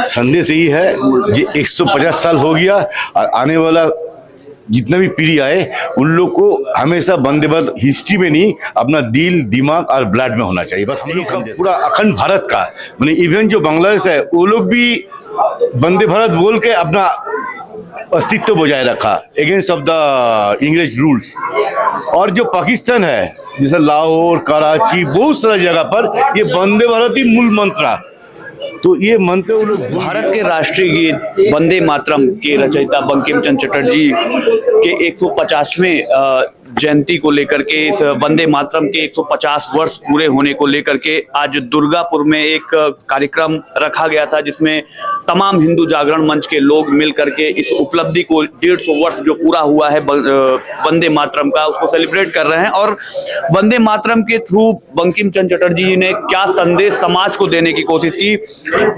संदेश यही है जी, 150 साल हो गया और आने वाला जितना भी पीढ़ी आए उन लोग को हमेशा वंदे भारत हिस्ट्री में नहीं, अपना दिल दिमाग और ब्लड में होना चाहिए। बस यही संदेश पूरा अखंड भारत का, मैंने इवन जो बांग्लादेश है वो लोग भी वंदे भारत बोल के अपना अस्तित्व बजाय रखा against of the English rules. और जो पाकिस्तान है जैसे लाहौर, कराची, बहुत सारी जगह पर ये वंदे भारत ही मूल मंत्र, तो ये मंत्र वो लोग भारत के राष्ट्रीय गीत वंदे मातरम के रचयिता बंकिम चंद्र चटर्जी के 150वें जयंती को लेकर के, इस वंदे मातरम के 150 वर्ष पूरे होने को लेकर के आज दुर्गापुर में एक कार्यक्रम रखा गया था, जिसमें तमाम हिंदू जागरण मंच के लोग मिल करके इस उपलब्धि को 150 वर्ष जो पूरा हुआ है वंदे मातरम का, उसको सेलिब्रेट कर रहे हैं। और वंदे मातरम के थ्रू बंकिम चंद्र चटर्जी जी ने क्या संदेश समाज को देने की कोशिश की,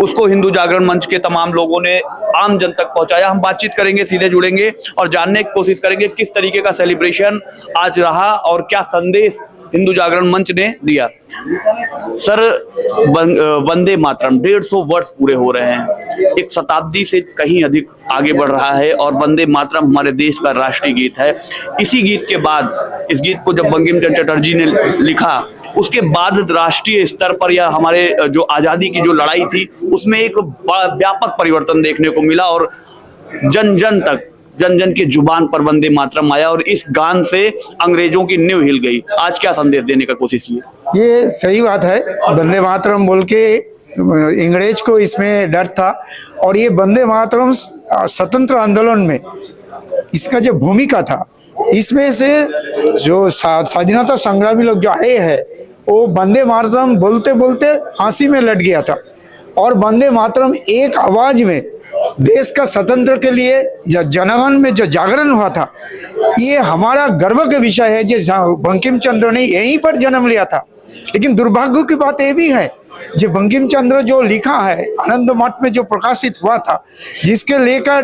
उसको हिंदू जागरण मंच के तमाम लोगों ने आम जन तक पहुंचाया। हम बातचीत करेंगे, सीधे जुड़ेंगे और जानने की कोशिश करेंगे किस तरीके का सेलिब्रेशन आज रहा और क्या संदेश हिंदू जागरण मंच ने दिया। सर, वंदे मातरम 150 वर्ष पूरे हो रहे हैं, एक शताब्दी से कहीं अधिक आगे बढ़ रहा है और वंदे मातरम हमारे देश का राष्ट्रीय गीत है। इसी गीत के बाद, इस गीत को जब बंकिम चंद्र चटर्जी ने लिखा, उसके बाद राष्ट्रीय स्तर पर या हमारे जो आजादी की जो लड़ाई थी उसमें एक व्यापक परिवर्तन देखने को मिला और जन जन तक, जन जन की जुबान पर वंदे मातरम आया और इस गान से अंग्रेजों की नींव हिल गई। आज क्या संदेश देने का कोशिश की? ये सही बात है, वंदे मातरम बोल के अंग्रेज को इसमें डर था और ये वंदे मातरम स्वतंत्र आंदोलन में इसका जो भूमिका था, इसमें से जो स्वाधीनता संग्रामी लोग जो आए हैं वो वंदे मातरम बोलते बोलते फांसी में लट गया था। और वंदे मातरम एक आवाज में देश का स्वतंत्र के लिए जनगण में जो जागरण हुआ था, ये हमारा गर्व का विषय है। जो बंकिम चंद्र ने यहीं पर जन्म लिया था, लेकिन दुर्भाग्य की बात ये भी है जो बंकिम चंद्र जो लिखा है आनंद मठ में जो प्रकाशित हुआ था, जिसके लेकर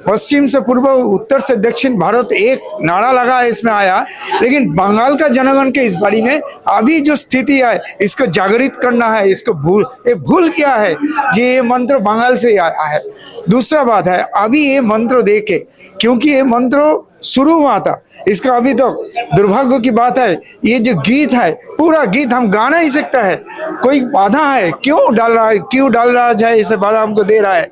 पश्चिम से पूर्व, उत्तर से दक्षिण भारत एक नारा लगा है इसमें आया, लेकिन बंगाल का जनगण के इस बारे में अभी जो स्थिति है इसको जागृत करना है, इसको भूल किया है जो ये मंत्र बंगाल से आया है। दूसरा बात है, अभी ये मंत्र देके, क्योंकि ये मंत्र शुरू हुआ था, इसका अभी तो दुर्भाग्य की बात है ये जो गीत है पूरा गीत हम गा नहीं सकता है, कोई बाधा है, क्यों डाल रहा है इसे बाधा हमको दे रहा है।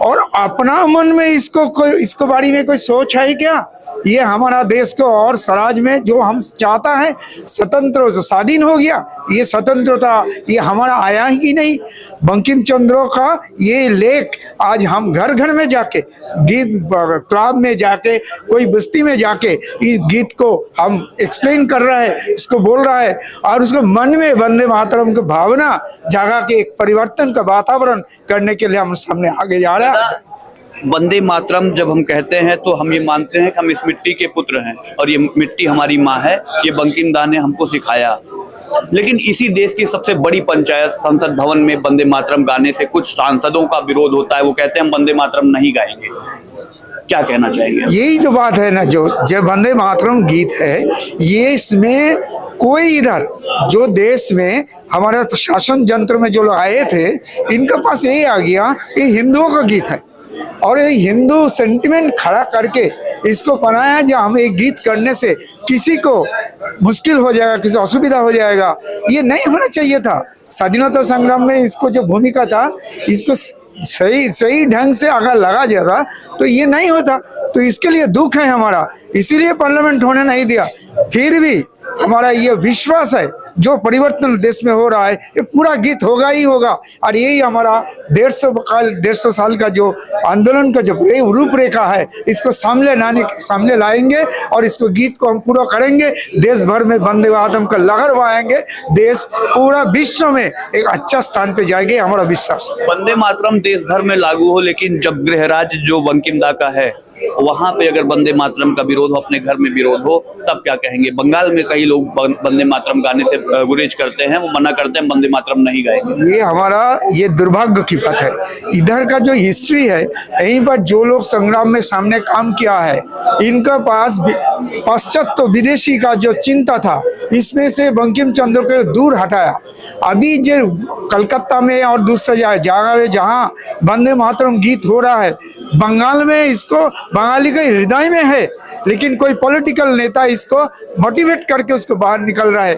और अपना मन में इसको बारे में कोई सोच है क्या? ये हमारा देश को और स्वराज में जो हम चाहता है स्वतंत्र स्वाधीन हो गया, ये स्वतंत्रता ये हमारा आया ही नहीं। बंकिम चंद्र का ये लेख आज हम घर घर में जाके, गीत क्लब में जाके, कोई बस्ती में जाके इस गीत को हम एक्सप्लेन कर रहा है, इसको बोल रहा है और उसको मन में वंदे मातरम की भावना जागा के एक परिवर्तन का वातावरण करने के लिए हम सामने आगे जा रहे हैं। वंदे मातरम जब हम कहते हैं तो हम ये मानते हैं कि हम इस मिट्टी के पुत्र हैं और ये मिट्टी हमारी माँ है, ये बंकिम दा ने हमको सिखाया। लेकिन इसी देश की सबसे बड़ी पंचायत संसद भवन में वंदे मातरम गाने से कुछ सांसदों का विरोध होता है, वो कहते हैं हम वंदे मातरम नहीं गाएंगे। क्या कहना चाहेंगे? यही तो बात है ना, जो वंदे मातरम गीत है ये, इसमें कोई इधर जो देश में हमारे शासन यंत्र में जो लोग आए थे इनके पास ये आ गया ये हिंदुओं का गीत है और ये हिंदू सेंटिमेंट खड़ा करके इसको बनाया जो हम एक गीत करने से किसी को मुश्किल हो जाएगा, किसी असुविधा हो जाएगा, ये नहीं होना चाहिए था। स्वाधीनता संग्राम में इसको जो भूमिका था, इसको सही ढंग से अगर लगा जाता तो ये नहीं होता। तो इसके लिए दुख है हमारा, इसीलिए पार्लियामेंट होने नहीं दिया। फिर भी हमारा ये विश्वास है जो परिवर्तन देश में हो रहा है ये पूरा गीत होगा ही होगा और यही हमारा 150 साल का जो आंदोलन का जो रूपरेखा है इसको सामने लाएंगे और इसको गीत को हम पूरा करेंगे। देश भर में वंदे मातरम का लहर बहाएंगे, देश पूरा विश्व में एक अच्छा स्थान पे जाएंगे, हमारा विश्वास। वंदे मातरम देश भर में लागू हो, लेकिन जब गृह राज्य जो बंकिम दा का है वहां पे अगर वंदे मातरम का विरोध हो, अपने घर में विरोध हो, तब क्या कहेंगे? बंगाल में कई लोग वंदे मातरम गाने से गुरेज करते हैं, वो मना करते हैं वंदे मातरम नहीं गाएंगे। ये हमारा ये दुर्भाग्य की बात है। इधर का जो हिस्ट्री है, यहीं पर जो लोग संग्राम में सामने काम किया है, इनका पास पाश्चात्य विदेशी का जो चिंता था इसमें से बंकिम चंद्र को दूर हटाया। अभी जो कलकत्ता में और दूसरे जगह में जहाँ वंदे मातरम गीत हो रहा है, बंगाल में इसको बंगाली के हृदय में है, लेकिन कोई पॉलिटिकल नेता इसको मोटिवेट करके उसको बाहर निकल रहा है।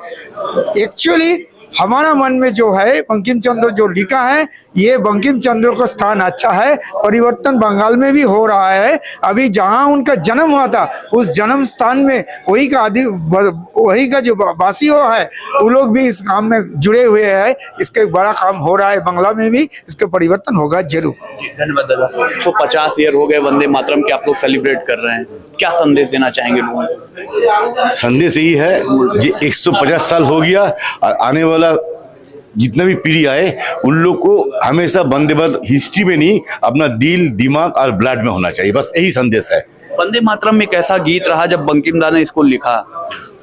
एक्चुअली हमारा मन में जो है बंकिम चंद्र जो लिखा है, ये बंकिम चंद्र का स्थान अच्छा है। परिवर्तन बंगाल में भी हो रहा है। अभी जहां उनका जन्म हुआ था उस जन्म स्थान में वही का जो वासी हो है वो लोग भी इस काम में जुड़े हुए हैं। इसके बड़ा काम हो रहा है बंगला में भी, इसका परिवर्तन होगा जरूर। धन्यवाद दादा। तो 50 ईयर हो गए वंदे मातरम के, आप लोग सेलिब्रेट कर रहे हैं, क्या संदेश देना चाहेंगे लोगों को? संदेश यही है कि 150 साल हो गया और आने वाला जितना भी पीढ़ी आए उन लोग को हमेशा वंदे भारत हिस्ट्री में नहीं, अपना दिल दिमाग और ब्लड में होना चाहिए। बस यही संदेश है। वंदे मातरम एक ऐसा गीत रहा, जब बंकिम दा ने इसको लिखा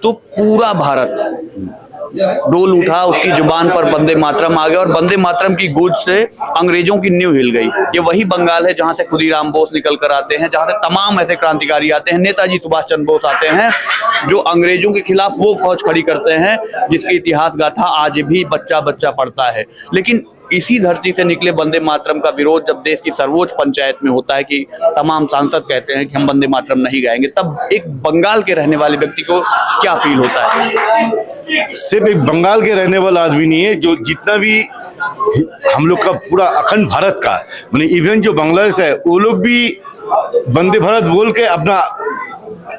तो पूरा भारत डोल उठा, उसकी जुबान पर वंदे मातरम आ गया और वंदे मातरम की गूंज से अंग्रेजों की नींव हिल गई। ये वही बंगाल है जहां से खुदीराम बोस निकल कर आते हैं, जहां से तमाम ऐसे क्रांतिकारी आते हैं, नेताजी सुभाष चंद्र बोस आते हैं, जो अंग्रेजों के खिलाफ वो फौज खड़ी करते हैं जिसकी इतिहास गाथा आज भी बच्चा बच्चा पढ़ता है। लेकिन इसी धरती से निकले वंदे मातरम का विरोध जब देश की सर्वोच्च पंचायत में होता है कि तमाम सांसद कहते हैं कि हम वंदे मातरम नहीं गाएंगे, तब एक बंगाल के रहने वाले व्यक्ति को क्या फील होता है? सिर्फ एक बंगाल के रहने वाला आदमी नहीं है, जो जितना भी हम लोग का पूरा अखंड भारत का, मतलब इवन जो बांग्लादेश है वो लोग भी वंदे भारत बोल के अपना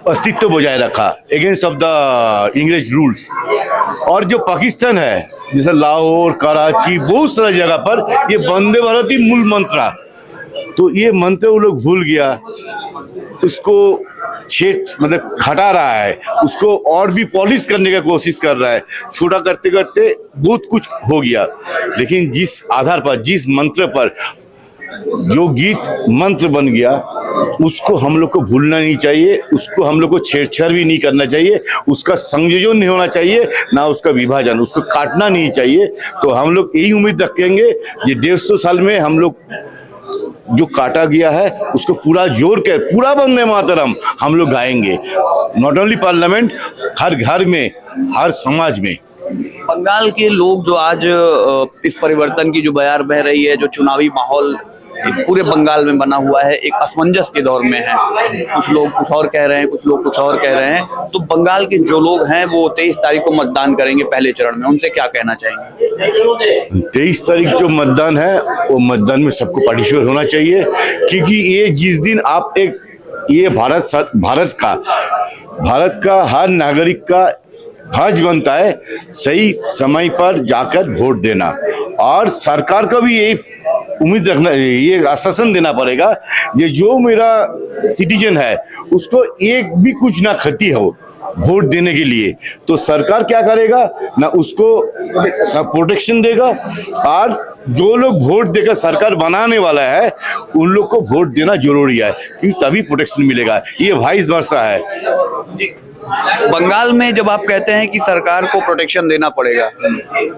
अस्तित्व बजाय रखा against of the English rules. और जो पाकिस्तान है जैसे लाहौर, कराची, बहुत सारी जगह पर ये वंदे भारत ही मूल मंत्र, तो ये मंत्र वो लोग भूल गया, उसको मतलब खटा रहा है, उसको और भी पॉलिश करने का कोशिश कर रहा है। छोटा करते करते बहुत कुछ हो गया, लेकिन जिस आधार पर, जिस मंत्र पर जो गीत मंत्र बन गया, उसको हम लोग को भूलना नहीं चाहिए, उसको हम लोग को छेड़छाड़ भी नहीं करना चाहिए, उसका संयोजन नहीं होना चाहिए, ना उसका विभाजन, उसको काटना नहीं चाहिए। तो हम लोग यही उम्मीद रखेंगे कि 150 साल में हम लोग जो काटा गया है उसको पूरा जोड़ कर पूरा वंदे मातरम हम लोग गाएंगे, नॉट ओनली पार्लियामेंट, हर घर में, हर समाज में। बंगाल के लोग जो आज इस परिवर्तन की जो बयार बह रही है, जो चुनावी माहौल पूरे बंगाल में बना हुआ है, एक असमंजस के दौर में है, कुछ लोग कुछ और कह रहे हैं, कुछ लोग कुछ और कह रहे हैं, तो बंगाल के जो लोग हैं वो 23 तारीख को मतदान करेंगे पहले चरण में, उनसे क्या कहना चाहेंगे? 23 तारीख जो मतदान है वो मतदान में सबको पार्टिसिपेट होना चाहिए, क्योंकि ये जिस दिन आप ये भारत का हर नागरिक का फर्ज बनता है सही समय पर जाकर वोट देना, और सरकार का भी यही उम्मीद रखना, ये आश्वासन देना पड़ेगा ये जो मेरा सिटीजन है उसको एक भी कुछ ना क्षति हो वोट देने के लिए, तो सरकार क्या करेगा ना, उसको प्रोटेक्शन देगा, और जो लोग वोट देकर सरकार बनाने वाला है उन लोग को वोट देना जरूरी है, क्योंकि तभी प्रोटेक्शन मिलेगा। ये वाइस वर्सा है। बंगाल में जब आप कहते हैं कि सरकार को प्रोटेक्शन देना पड़ेगा,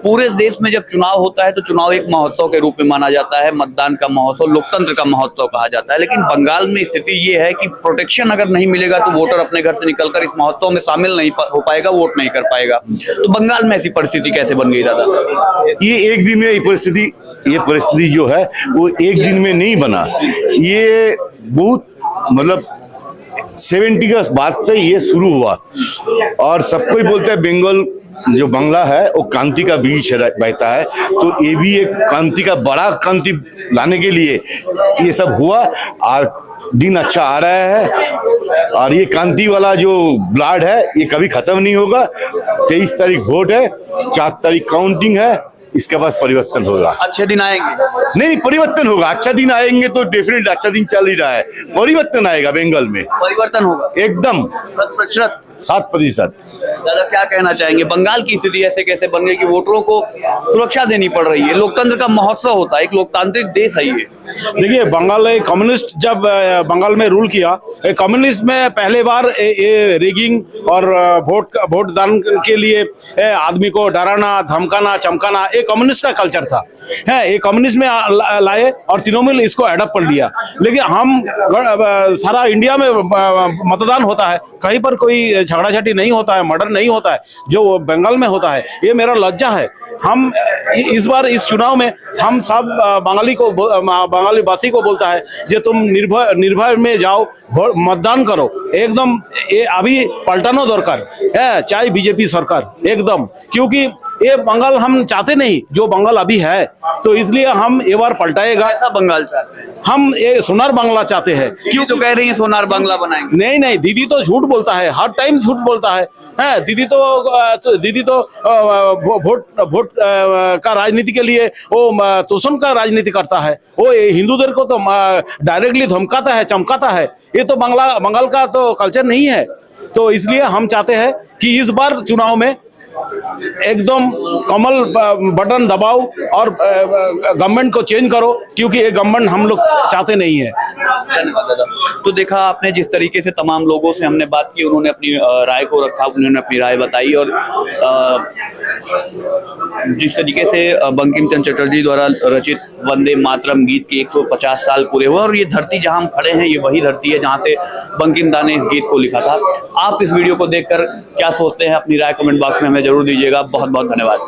पूरे देश में जब चुनाव होता है तो चुनाव एक महोत्सव के रूप में माना जाता है, मतदान का महोत्सव, लोकतंत्र का महोत्सव कहा जाता है, लेकिन बंगाल में स्थिति ये है कि प्रोटेक्शन अगर नहीं मिलेगा तो वोटर अपने घर से निकलकर इस महोत्सव में शामिल नहीं हो पाएगा, वोट नहीं कर पाएगा। तो बंगाल में ऐसी परिस्थिति कैसे बन गई दादा? ये एक दिन में ये परिस्थिति जो है वो एक दिन में नहीं बना, ये बहुत मतलब 70 का बाद से ये शुरू हुआ, और सबको ही बोलते हैं बंगाल जो बांग्ला है वो क्रांति का बीज बहता है, तो ये भी एक क्रांति का बड़ा क्रांति लाने के लिए ये सब हुआ, और दिन अच्छा आ रहा है, और ये क्रांति वाला जो ब्लड है ये कभी खत्म नहीं होगा। 23 तारीख वोट है, 4 तारीख काउंटिंग है, इसके पास परिवर्तन होगा। अच्छे दिन आएंगे? नहीं, परिवर्तन होगा। अच्छा दिन आएंगे तो डेफिनेटली अच्छा दिन चल ही रहा है, परिवर्तन आएगा बंगाल में, परिवर्तन होगा एकदम 100%। 7%। दादा क्या कहना चाहेंगे, बंगाल की स्थिति ऐसे कैसे बन गई कि वोटरों को सुरक्षा देनी पड़ रही है? लोकतंत्र का महोत्सव होता है, एक लोकतांत्रिक देश है ये। देखिए, बंगाल एक कम्युनिस्ट जब बंगाल में रूल किया, एक कम्युनिस्ट में पहले बार ये रिगिंग और वोट दान के लिए आदमी को डराना, धमकाना, चमकाना, एक कम्युनिस्ट का कल्चर था है। एक कम्युनिस्ट में लाए और तृणमूल इसको अडॉप्ट कर लिया। लेकिन हम सारा इंडिया में मतदान होता है, कहीं पर कोई झगड़ाझाटी नहीं होता है, मर्डर नहीं होता है जो बंगाल में होता है। ये मेरा लज्जा है। हम इस बार इस चुनाव में हम सब बंगाली वासी को बोलता है जो तुम निर्भय में जाओ, मतदान करो एकदम। ये अभी पलटानो दरकार है, चाहे बीजेपी सरकार एकदम, क्योंकि ये बंगाल हम चाहते नहीं जो बंगाल अभी है। तो इसलिए हम ये बार पलटाएगा। ऐसा बंगाल चाहते हैं हम ये सोनार बांग्ला चाहते हैं। क्यों तो कह रही है सोनार बांग्ला बनाएंगे? नहीं नहीं, दीदी तो झूठ बोलता है, हर टाइम झूठ बोलता है। दीदी तो वोट का राजनीति के लिए वो तोषण का राजनीति करता है। वो हिंदूদের को तो डायरेक्टली धमकाता है, चमकाता है। ये तो बंगाल का तो कल्चर नहीं है। तो इसलिए हम चाहते हैं कि इस बार चुनाव में एकदम कमल बटन दबाओ और गवर्नमेंट को चेंज करो, क्योंकि ये गवर्नमेंट हम लोग चाहते नहीं है। धन्यवाद दादा। तो देखा आपने जिस तरीके से तमाम लोगों से हमने बात की, उन्होंने अपनी राय को रखा, उन्होंने अपनी राय बताई। और जिस तरीके से बंकिम चंद्र चटर्जी द्वारा रचित वंदे मातरम गीत के 150 साल पूरे हुए, और ये धरती जहां हम खड़े हैं ये वही धरती है जहां से बंकिम दा ने इस गीत को लिखा था। आप इस वीडियो को देखकर क्या सोचते हैं, अपनी राय कमेंट बॉक्स में हमें जरूर दीजिएगा। बहुत बहुत धन्यवाद।